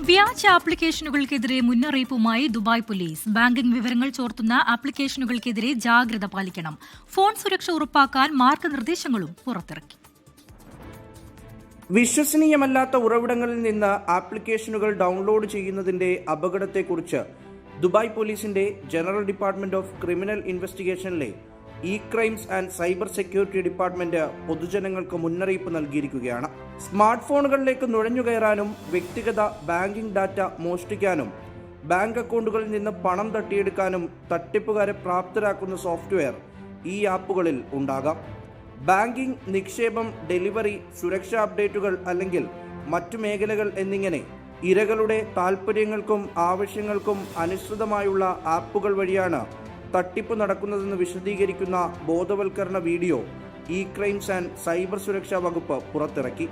വ്യാജ ആപ്ലിക്കേഷനുകൾക്കെതിരെ മുന്നറിയിപ്പുമായി Dubai police. Banking വിവരങ്ങൾ ചോർത്തുന്ന ആപ്ലിക്കേഷനുകൾക്കെതിരെ ജാഗ്രത പാലിക്കണം. ഫോൺ സുരക്ഷ ഉറപ്പാക്കാൻ മാർഗനിർദ്ദേശങ്ങളും പുറത്തിറക്കി. വിശ്വസനീയമല്ലാത്ത ഉറവിടങ്ങളിൽ നിന്ന് ആപ്ലിക്കേഷനുകൾ ഡൗൺലോഡ് ചെയ്യുന്നതിന്റെ അപകടത്തെക്കുറിച്ച് ദുബായ് പോലീസിന്റെ ജനറൽ ഡിപ്പാർട്ട്മെന്റ് ഓഫ് ക്രിമിനൽ ഇൻവെസ്റ്റിഗേഷനിലെ crimes and cyber security department പൊതുജനങ്ങൾക്ക് മുന്നറിയിപ്പ് നൽകിയിരിക്കുകയാണ്. സ്മാർട്ട് ഫോണുകളിലേക്ക് നുഴഞ്ഞുകയറാനും വ്യക്തിഗത ബാങ്കിംഗ് ഡാറ്റ മോഷ്ടിക്കാനും ബാങ്ക് അക്കൗണ്ടുകളിൽ നിന്ന് പണം തട്ടിയെടുക്കാനും തട്ടിപ്പുകാരെ പ്രാപ്തരാക്കുന്ന സോഫ്റ്റ്വെയർ ഈ ആപ്പുകളിൽ ഉണ്ടാകാം. ബാങ്കിംഗ്, നിക്ഷേപം, ഡെലിവറി, സുരക്ഷാ അപ്ഡേറ്റുകൾ അല്ലെങ്കിൽ മറ്റു മേഖലകൾ എന്നിങ്ങനെ ഇരകളുടെ താൽപ്പര്യങ്ങൾക്കും ആവശ്യങ്ങൾക്കും അനുസൃതമായുള്ള ആപ്പുകൾ വഴിയാണ് തട്ടിപ്പ് നടക്കുന്നതെന്ന് വിശദീകരിക്കുന്ന ബോധവൽക്കരണ വീഡിയോ ക്രൈംസ് ആൻഡ് സൈബർ സുരക്ഷാ വകുപ്പ് പുറത്തിറക്കി.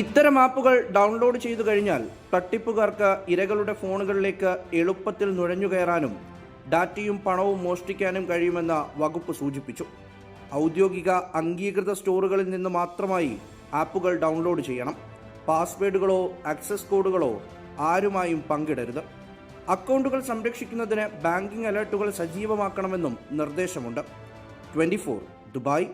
ഇത്തരം ആപ്പുകൾ ഡൗൺലോഡ് ചെയ്തു കഴിഞ്ഞാൽ തട്ടിപ്പുകാർക്ക് ഇരകളുടെ ഫോണുകളിലേക്ക് എളുപ്പത്തിൽ നുഴഞ്ഞുകയറാനും ഡാറ്റയും പണവും മോഷ്ടിക്കാനും കഴിയുമെന്ന് വകുപ്പ് സൂചിപ്പിച്ചു. ഔദ്യോഗിക അംഗീകൃത സ്റ്റോറുകളിൽ നിന്ന് മാത്രമായി ആപ്പുകൾ ഡൗൺലോഡ് ചെയ്യണം. പാസ്വേഡുകളോ ആക്സസ് കോഡുകളോ ആരുമായും പങ്കിടരുത്. അക്കൗണ്ടുകൾ സംരക്ഷിക്കുന്നതിന് ബാങ്കിംഗ് അലർട്ടുകൾ സജീവമാക്കണമെന്നും നിർദ്ദേശമുണ്ട്. 24 ദുബായ്.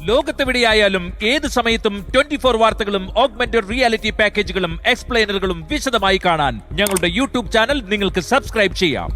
ലോകത്തെവിടെയായാലും ഏത് സമയത്തും 24 വാർത്തകളും ഓഗ്മെന്റഡ് റിയാലിറ്റി പാക്കേജുകളും എക്സ്പ്ലെയിനറുകളും വിശദമായി കാണാൻ ഞങ്ങളുടെ യൂട്യൂബ് ചാനൽ നിങ്ങൾക്ക് സബ്സ്ക്രൈബ് ചെയ്യാം.